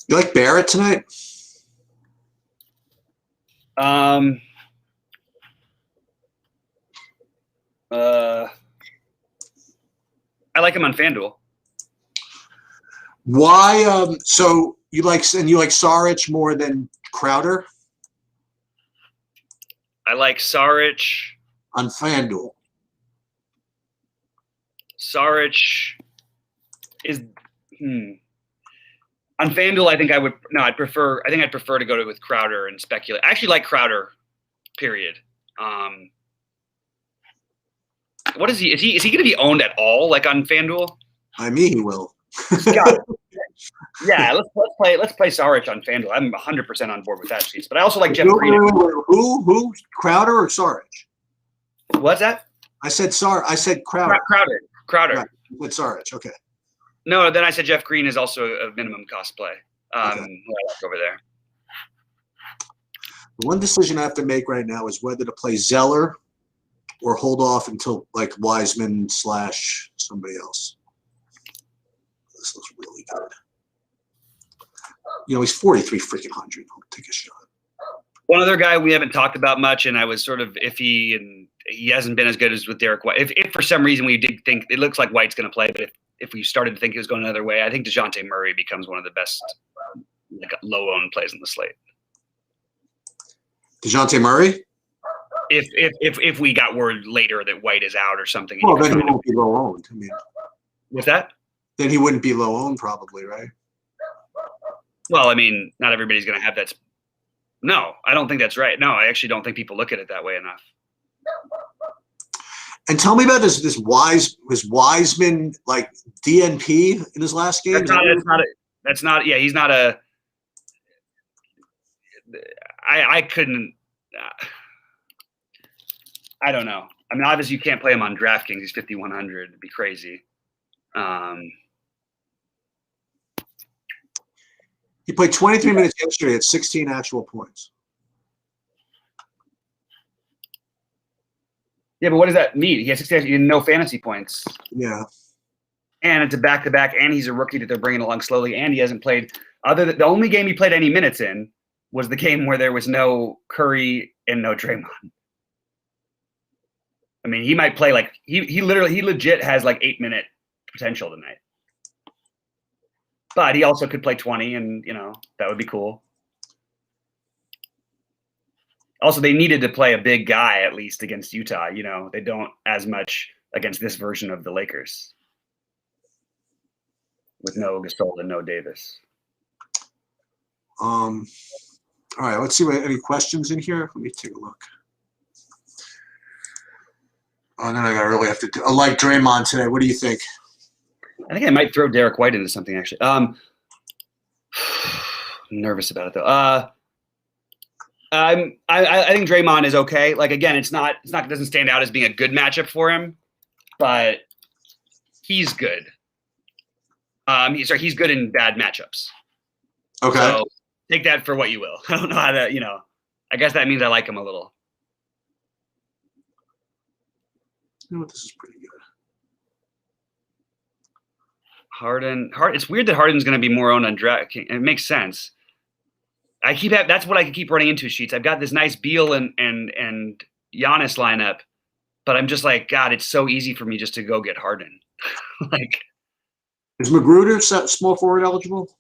You like Barrett tonight? I like him on FanDuel. Why? So you like Saric more than Crowder? I like Saric on FanDuel. Saric is on FanDuel. I'd prefer to go with Crowder and speculate. I actually like Crowder, period. what is he? Is he going to be owned at all, like on FanDuel? I mean, he will. Yeah, let's play Saric on FanDuel. I'm 100% on board with that, Sheets. But I also like Jeff Who? Green. Who? Crowder or Saric? What's that? I said Crowder. Crowder. Right. With Saric. Okay. No, then I said Jeff Green is also a minimum cost play. Who I like over there. The one decision I have to make right now is whether to play Zeller or hold off until like Wiseman / somebody else. This looks really good. He's 43 freaking hundred. I'll take a shot. One other guy we haven't talked about much, and I was sort of iffy, and he hasn't been as good as with Derek White. If for some reason we did think it looks like White's going to play, but if we started to think he was going another way, I think DeJounte Murray becomes one of the best low-owned plays on the slate. DeJounte Murray? If we got word later that White is out or something. Well, then he won't be low-owned. I mean, what's that? Then he wouldn't be low-owned probably, right? Well, I mean, not everybody's going to have that. No, I don't think that's right. No, I actually don't think people look at it that way enough. And tell me about this Wiseman like DNP in his last game. That's not. Yeah, he's not a. I couldn't. I don't know. I mean, obviously you can't play him on DraftKings. He's 5,100. It'd be crazy. He played 23 minutes yesterday at 16 actual points. Yeah, but what does that mean? He has 16, no fantasy points. Yeah. And it's a back-to-back, and he's a rookie that they're bringing along slowly, and he hasn't played the only game he played any minutes in was the game where there was no Curry and no Draymond. I mean, he might play like he legit has like 8-minute potential tonight. But he also could play 20, and that would be cool. Also, they needed to play a big guy at least against Utah. They don't as much against this version of the Lakers with no Gasol and no Davis. All right, let's see any questions in here. Let me take a look. Oh, then I really have to I like Draymond today. What do you think? I think I might throw Derek White into something actually. I'm nervous about it though. I think Draymond is okay. Like again, it doesn't stand out as being a good matchup for him, but he's good. He's good in bad matchups. Okay. So take that for what you will. I don't know how to, I guess that means I like him a little. This is pretty good. Harden. It's weird that Harden's going to be more owned on DraftKings. It makes sense. That's what I can keep running into, Sheets. I've got this nice Beal and Giannis lineup, but I'm just like, God, it's so easy for me just to go get Harden. Like, is Magruder small forward eligible?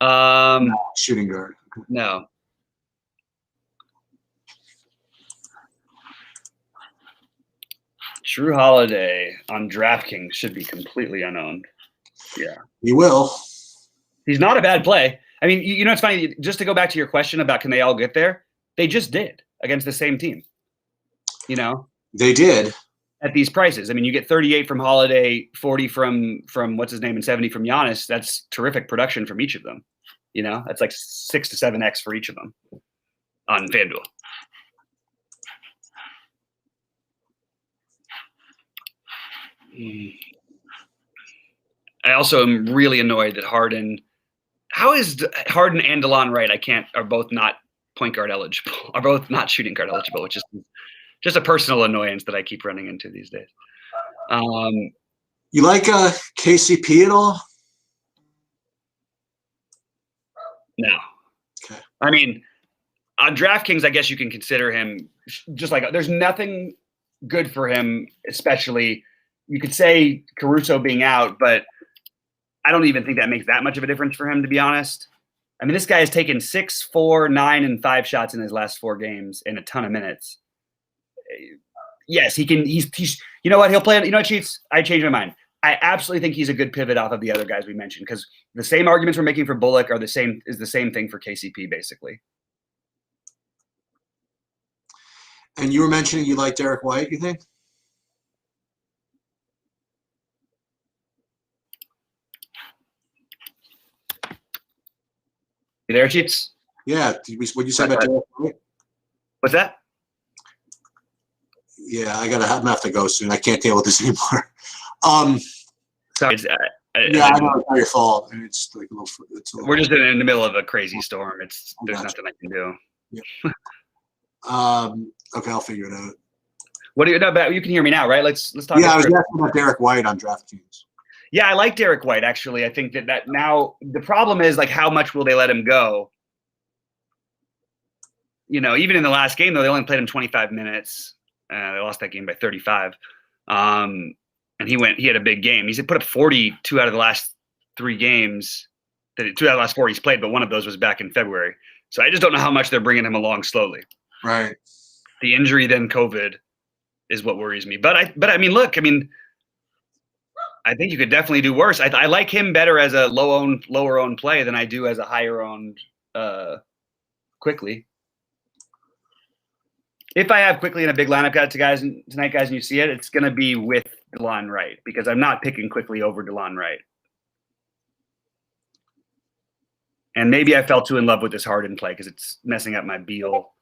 No, shooting guard. No. Jrue Holiday on DraftKings should be completely unowned. Yeah. He will. He's not a bad play. I mean, it's funny, just to go back to your question about can they all get there? They just did against the same team. They did. At these prices. I mean, you get 38 from Holiday, 40 from what's his name, and 70 from Giannis. That's terrific production from each of them. That's like 6 to 7x for each of them on FanDuel. I also am really annoyed that Harden. How is Harden and DeLon Wright? Are both not point guard eligible. Are both not shooting guard eligible, which is just a personal annoyance that I keep running into these days. You like KCP at all? No. Okay. I mean, on DraftKings, I guess you can consider him just like there's nothing good for him, especially you could say Caruso being out, but I don't even think that makes that much of a difference for him, to be honest. I mean, this guy has taken 6, 4, 9, and 5 shots in his last 4 games in a ton of minutes. Yes, he can. He's you know what? He'll play. Chiefs, I changed my mind. I absolutely think he's a good pivot off of the other guys we mentioned because the same arguments we're making for Bullock are the same thing for KCP, basically. And you were mentioning you like Derek White, you think? You there, Cheats? Yeah. What you say about Derek White? What's that? Yeah, I'm gonna have to go soon. I can't deal with this anymore. Sorry, Yeah, I know it's not your fault. And it's like a little. We're just in the middle of a crazy storm. There's Gotcha. nothing I can do. Yeah. Okay, I'll figure it out. What do you know about? You can hear me now, right? Let's talk. Yeah, I was asking about Derek White on DraftKings. Yeah, I like Derek White actually. I think that now the problem is like how much will they let him go? You know, even in the last game though, they only played him 25 minutes. They lost that game by 35. And he had a big game. He's put up 42 out of the last 3 games. 2 out of the last 4 he's played, but one of those was back in February. So I just don't know how much they're bringing him along slowly. Right. The injury, then COVID, is what worries me. But I mean, look, I think you could definitely do worse. I like him better as a lower owned play than I do as a higher owned Quickly. If I have Quickly in a big lineup tonight, guys, and you see it, it's going to be with DeLon Wright because I'm not picking Quickly over DeLon Wright. And maybe I fell too in love with this Harden play because it's messing up my Beal,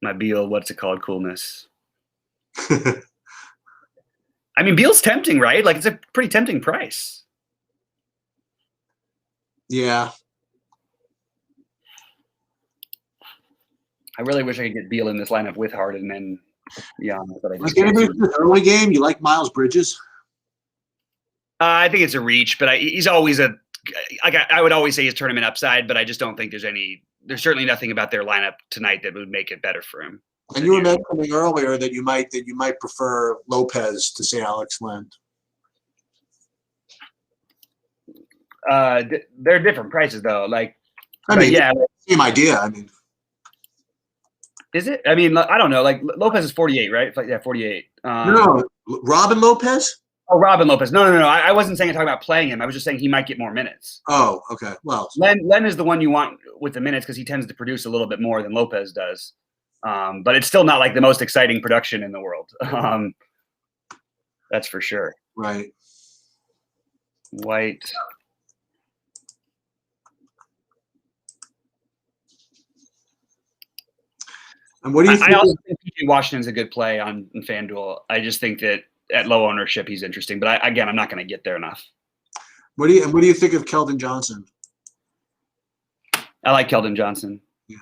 what's it called, coolness. I mean, Beal's tempting, right? Like, it's a pretty tempting price. Yeah. I really wish I could get Beal in this lineup with Harden and but I just Like anybody from the early game, you like Miles Bridges? I think it's a reach, but he's always I would always say his tournament upside, but I just don't think there's certainly nothing about their lineup tonight that would make it better for him. And you were mentioning earlier that you might prefer Lopez to say Alex Len. They're different prices though. Like, yeah, same idea. I mean, is it? I mean, I don't know. Like Lopez is 48, right? Yeah, 48. No, Robin Lopez. Oh, Robin Lopez. No. I wasn't saying talking about playing him. I was just saying he might get more minutes. Oh, okay. Well, Len is the one you want with the minutes because he tends to produce a little bit more than Lopez does. But it's still not like the most exciting production in the world. That's for sure. Right. White. And what do you think? I also think PJ Washington's a good play on FanDuel. I just think that at low ownership he's interesting, but I'm not going to get there enough. What do you think of Keldon Johnson? I like Keldon Johnson. Yeah.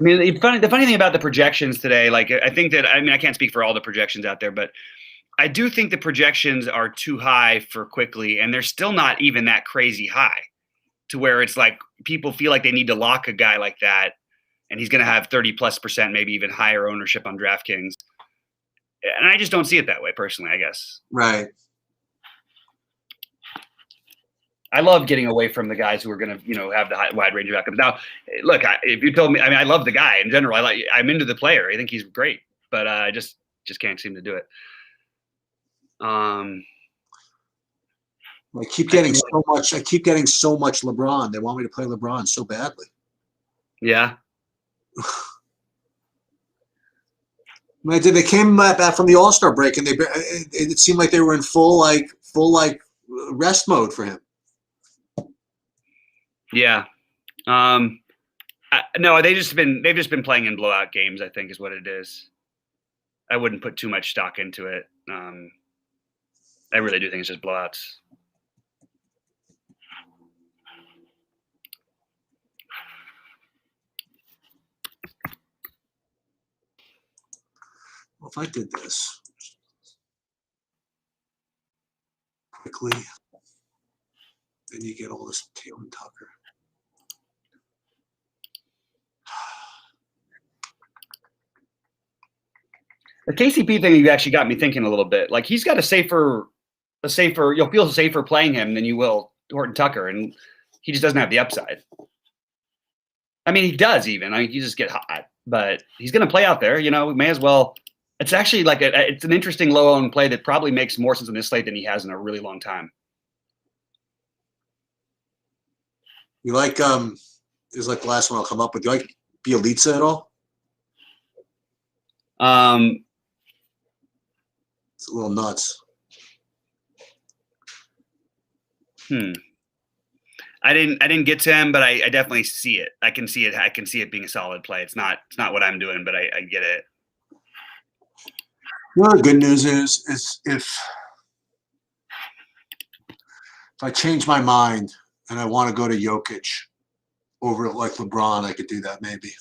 I mean, the funny thing about the projections today, like I think that I can't speak for all the projections out there, but I do think the projections are too high for Quickly, and they're still not even that crazy high to where it's like people feel like they need to lock a guy like that, and he's going to have 30+%, maybe even higher ownership on DraftKings. And I just don't see it that way personally, I guess. Right. I love getting away from the guys who are going to, have the wide range of outcomes. Now, look, if you told me, I love the guy in general. I'm into the player. I think he's great, but I just can't seem to do it. I keep getting so much. I keep getting so much LeBron. They want me to play LeBron so badly. Yeah. They came back from the All-Star break, and it seemed like they were in full rest mode for him. Yeah. No, they've just been playing in blowout games, I think is what it is. I wouldn't put too much stock into it. I really do think it's just blowouts. Well, if I did this Quickly, then you get all this Taylor and Tucker. The KCP thing, you actually got me thinking a little bit. Like he's got a safer. You'll feel safer playing him than you will Horton Tucker, and he just doesn't have the upside. I mean, he does even. You just get hot, but he's going to play out there. We may as well. It's actually like it's an interesting low-owned play that probably makes more sense in this slate than he has in a really long time. You like this is like the last one I'll come up with. You like Bielitsa at all? It's a little nuts. I didn't get to him, but I definitely see it. I can see it. I can see it being a solid play. It's not what I'm doing, but I get it. You know, the good news is if I change my mind and I want to go to Jokic over like LeBron, I could do that maybe.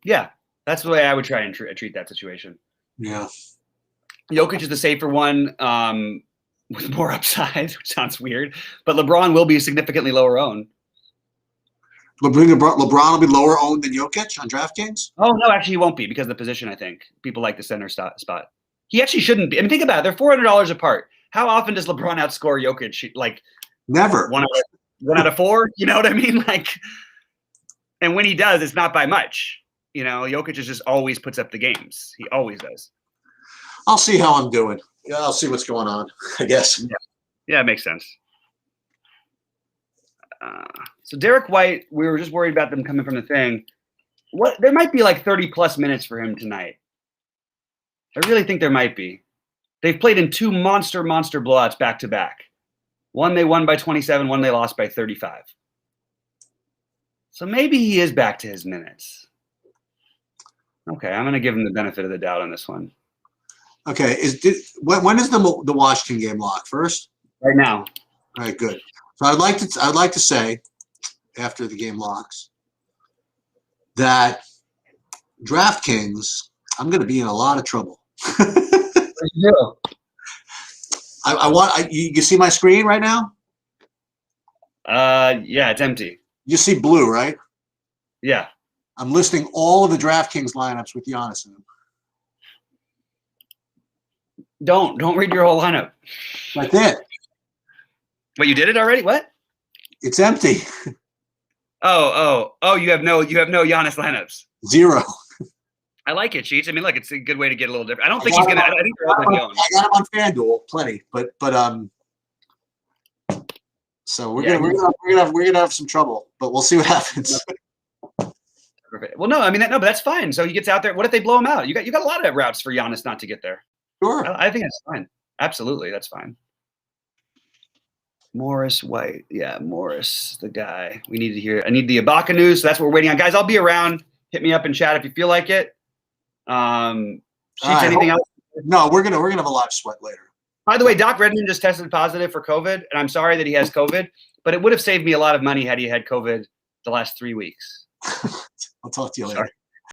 Yeah, that's the way I would try and treat that situation. Yeah. Jokic is the safer one with more upside, which sounds weird, but LeBron will be significantly lower owned. LeBron will be lower owned than Jokic on DraftKings? Oh, no, actually he won't be because of the position, I think. People like the center spot. He actually shouldn't be. I mean, think about it. They're $400 apart. How often does LeBron outscore Jokic? Like never. One out of 4, you know what I mean? Like, and when he does, it's not by much. You know, Jokic just always puts up the games. He always does. I'll see how I'm doing. Yeah, I'll see what's going on, I guess. Yeah, it makes sense. So Derek White, we were just worried about them coming from the thing. There might be like 30 plus minutes for him tonight. I really think there might be. They've played in 2 monster blowouts back to back. One they won by 27, one they lost by 35. So maybe he is back to his minutes. Okay, I'm going to give him the benefit of the doubt on this one. Okay, when is the Washington game locked? First? Right now. All right, good. So I'd like to say, after the game locks, that DraftKings, I'm going to be in a lot of trouble. You see my screen right now? Yeah, it's empty. You see blue, right? Yeah. I'm listing all of the DraftKings lineups with Giannis in them. Don't read your whole lineup. Like that. Wait, you did it already? What? It's empty. Oh! You have no Giannis lineups. 0. I like it, Cheats. I mean, look, it's a good way to get a little different. I don't think he's gonna. I think they're all going. I got him on FanDuel, plenty, but so we're gonna have some trouble, but we'll see what happens. Perfect. Well, no, I mean, but that's fine. So he gets out there. What if they blow him out? You got a lot of routes for Giannis not to get there. Sure. I think that's fine. Absolutely, that's fine. Morris White. Yeah, Morris, the guy. We need to hear. I need the Ibaka news. So that's what we're waiting on. Guys, I'll be around. Hit me up in chat if you feel like it. Anything else? No, we're gonna have a live sweat later. By the way, Doc Redmond just tested positive for COVID, and I'm sorry that he has COVID, but it would have saved me a lot of money had he had COVID the last 3 weeks. I'll talk to you later.